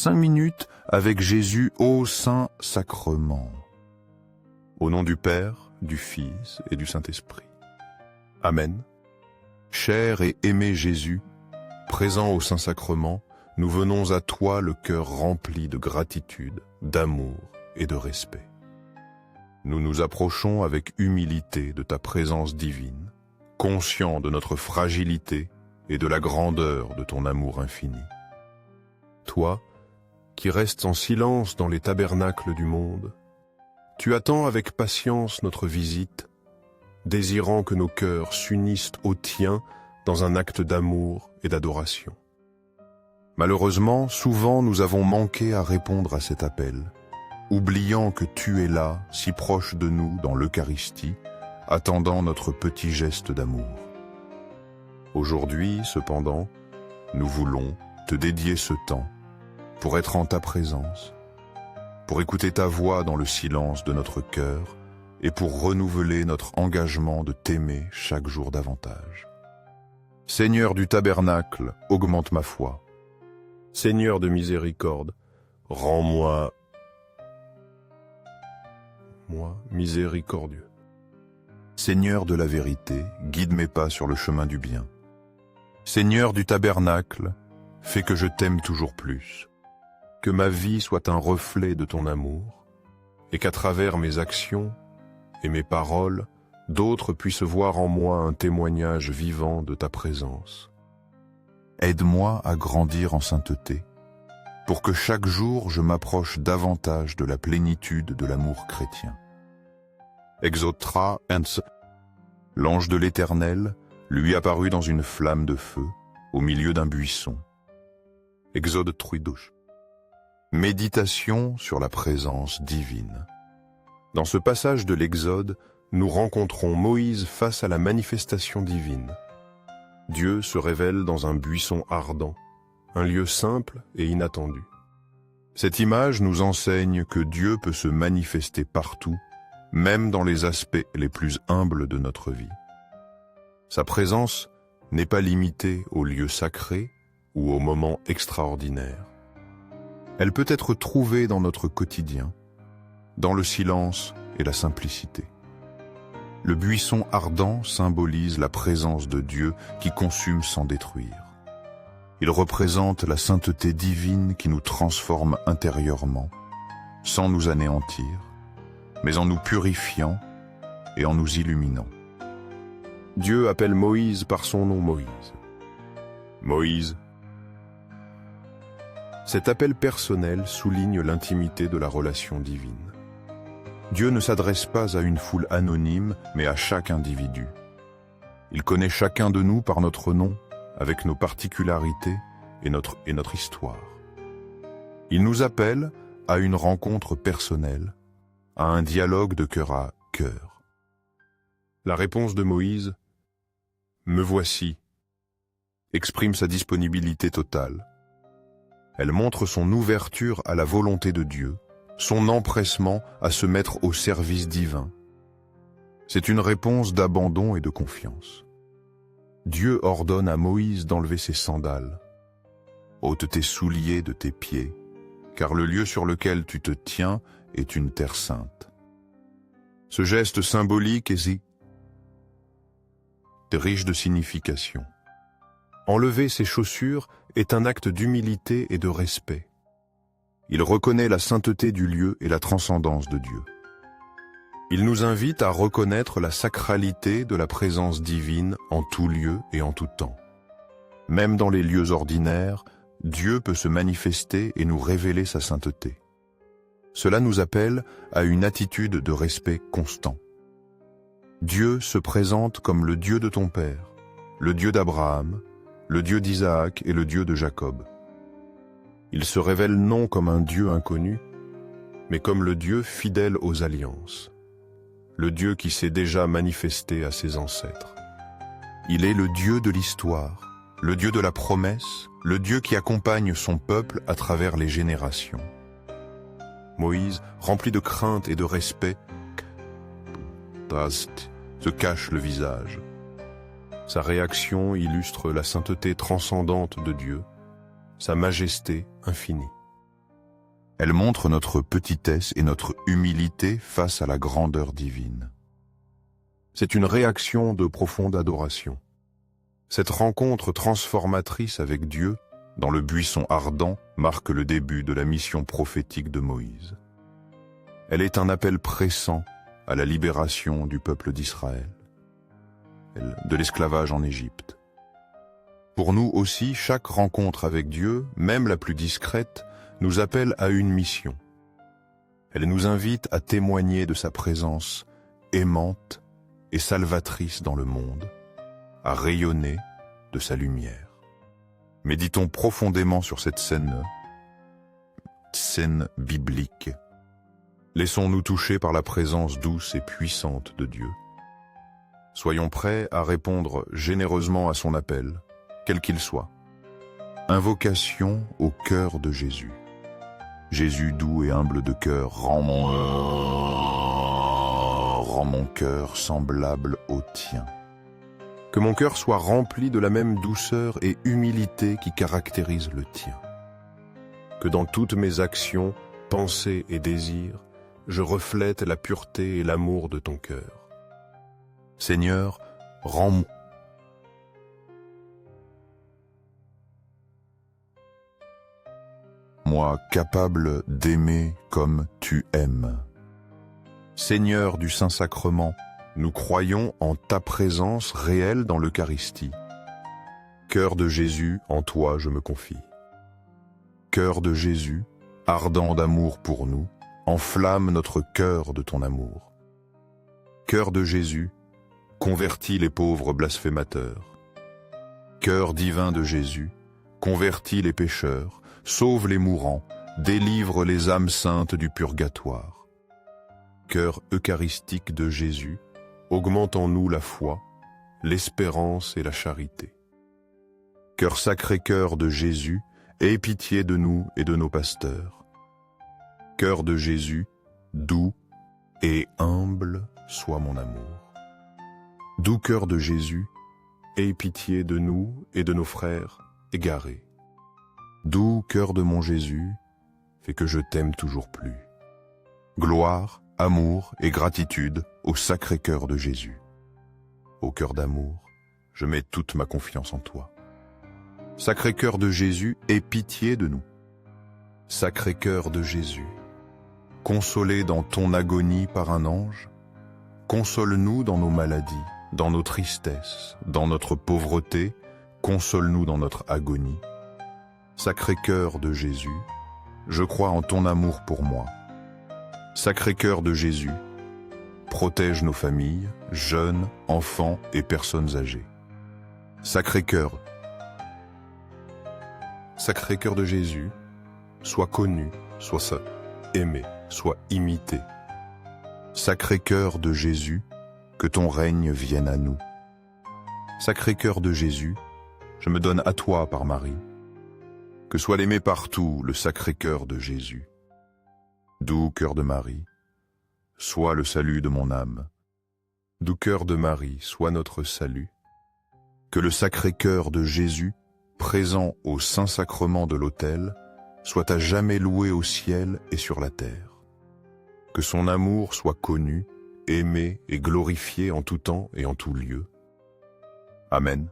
5 minutes avec Jésus au Saint-Sacrement. Au nom du Père, du Fils et du Saint-Esprit. Amen. Cher et aimé Jésus, présent au Saint-Sacrement, nous venons à toi le cœur rempli de gratitude, d'amour et de respect. Nous nous approchons avec humilité de ta présence divine, conscients de notre fragilité et de la grandeur de ton amour infini. Toi, qui restes en silence dans les tabernacles du monde, tu attends avec patience notre visite, désirant que nos cœurs s'unissent au tien dans un acte d'amour et d'adoration. Malheureusement, souvent nous avons manqué à répondre à cet appel, oubliant que tu es là, si proche de nous dans l'Eucharistie, attendant notre petit geste d'amour. Aujourd'hui, cependant, nous voulons te dédier ce temps pour être en ta présence, pour écouter ta voix dans le silence de notre cœur et pour renouveler notre engagement de t'aimer chaque jour davantage. Seigneur du tabernacle, augmente ma foi. Seigneur de miséricorde, rends-moi miséricordieux. Seigneur de la vérité, guide mes pas sur le chemin du bien. Seigneur du tabernacle, fais que je t'aime toujours plus. Que ma vie soit un reflet de ton amour, et qu'à travers mes actions et mes paroles, d'autres puissent voir en moi un témoignage vivant de ta présence. Aide-moi à grandir en sainteté, pour que chaque jour je m'approche davantage de la plénitude de l'amour chrétien. Exotra ens, l'ange de l'Éternel, lui apparut dans une flamme de feu, au milieu d'un buisson. Exode 3:12. Méditation sur la présence divine. Dans ce passage de l'Exode, nous rencontrons Moïse face à la manifestation divine. Dieu se révèle dans un buisson ardent, un lieu simple et inattendu. Cette image nous enseigne que Dieu peut se manifester partout, même dans les aspects les plus humbles de notre vie. Sa présence n'est pas limitée aux lieux sacrés ou aux moments extraordinaires. Elle peut être trouvée dans notre quotidien, dans le silence et la simplicité. Le buisson ardent symbolise la présence de Dieu qui consume sans détruire. Il représente la sainteté divine qui nous transforme intérieurement, sans nous anéantir, mais en nous purifiant et en nous illuminant. Dieu appelle Moïse par son nom Moïse. Moïse. Cet appel personnel souligne l'intimité de la relation divine. Dieu ne s'adresse pas à une foule anonyme, mais à chaque individu. Il connaît chacun de nous par notre nom, avec nos particularités et notre histoire. Il nous appelle à une rencontre personnelle, à un dialogue de cœur à cœur. La réponse de Moïse, « Me voici », exprime sa disponibilité totale. Elle montre son ouverture à la volonté de Dieu, son empressement à se mettre au service divin. C'est une réponse d'abandon et de confiance. Dieu ordonne à Moïse d'enlever ses sandales. Ôte tes souliers de tes pieds, car le lieu sur lequel tu te tiens est une terre sainte. Ce geste symbolique est riche de signification. Enlever ses chaussures est un acte d'humilité et de respect. Il reconnaît la sainteté du lieu et la transcendance de Dieu. Il nous invite à reconnaître la sacralité de la présence divine en tout lieu et en tout temps. Même dans les lieux ordinaires, Dieu peut se manifester et nous révéler sa sainteté. Cela nous appelle à une attitude de respect constant. Dieu se présente comme le Dieu de ton Père, le Dieu d'Abraham, le Dieu d'Isaac et le Dieu de Jacob. Il se révèle non comme un Dieu inconnu, mais comme le Dieu fidèle aux alliances, le Dieu qui s'est déjà manifesté à ses ancêtres. Il est le Dieu de l'histoire, le Dieu de la promesse, le Dieu qui accompagne son peuple à travers les générations. Moïse, rempli de crainte et de respect, se cache le visage. Sa réaction illustre la sainteté transcendante de Dieu, sa majesté infinie. Elle montre notre petitesse et notre humilité face à la grandeur divine. C'est une réaction de profonde adoration. Cette rencontre transformatrice avec Dieu, dans le buisson ardent, marque le début de la mission prophétique de Moïse. Elle est un appel pressant à la libération du peuple d'Israël, de l'esclavage en Égypte. Pour nous aussi, chaque rencontre avec Dieu, même la plus discrète, nous appelle à une mission. Elle nous invite à témoigner de sa présence aimante et salvatrice dans le monde, à rayonner de sa lumière. Méditons profondément sur cette scène biblique. Laissons-nous toucher par la présence douce et puissante de Dieu. Soyons prêts à répondre généreusement à son appel, quel qu'il soit. Invocation au cœur de Jésus. Jésus doux et humble de cœur, rends mon cœur semblable au tien. Que mon cœur soit rempli de la même douceur et humilité qui caractérise le tien. Que dans toutes mes actions, pensées et désirs, je reflète la pureté et l'amour de ton cœur. Seigneur, rends-moi capable d'aimer comme tu aimes. Seigneur du Saint-Sacrement, nous croyons en ta présence réelle dans l'Eucharistie. Cœur de Jésus, en toi je me confie. Cœur de Jésus, ardent d'amour pour nous, enflamme notre cœur de ton amour. Cœur de Jésus, convertis les pauvres blasphémateurs. Cœur divin de Jésus, convertis les pécheurs, sauve les mourants, délivre les âmes saintes du purgatoire. Cœur eucharistique de Jésus, augmente en nous la foi, l'espérance et la charité. Cœur Sacré-Cœur de Jésus, aie pitié de nous et de nos pasteurs. Cœur de Jésus, doux et humble soit mon amour. Doux cœur de Jésus, aie pitié de nous et de nos frères égarés. Doux cœur de mon Jésus, fais que je t'aime toujours plus. Gloire, amour et gratitude au Sacré-Cœur de Jésus. Ô cœur d'amour, je mets toute ma confiance en toi. Sacré-Cœur de Jésus, aie pitié de nous. Sacré-Cœur de Jésus, consolé dans ton agonie par un ange, console-nous dans nos maladies, dans nos tristesses, dans notre pauvreté, console-nous dans notre agonie. Sacré-Cœur de Jésus, je crois en ton amour pour moi. Sacré-Cœur de Jésus, protège nos familles, jeunes, enfants et personnes âgées. Sacré-Cœur de Jésus, sois connu, sois aimé, sois imité. Sacré-Cœur de Jésus, que ton règne vienne à nous. Sacré-Cœur de Jésus, je me donne à toi par Marie. Que soit l'aimé partout le Sacré-Cœur de Jésus. Doux cœur de Marie, sois le salut de mon âme. Doux cœur de Marie, sois notre salut. Que le Sacré-Cœur de Jésus, présent au Saint-Sacrement de l'autel, soit à jamais loué au ciel et sur la terre. Que son amour soit connu, aimé et glorifié en tout temps et en tout lieu. Amen.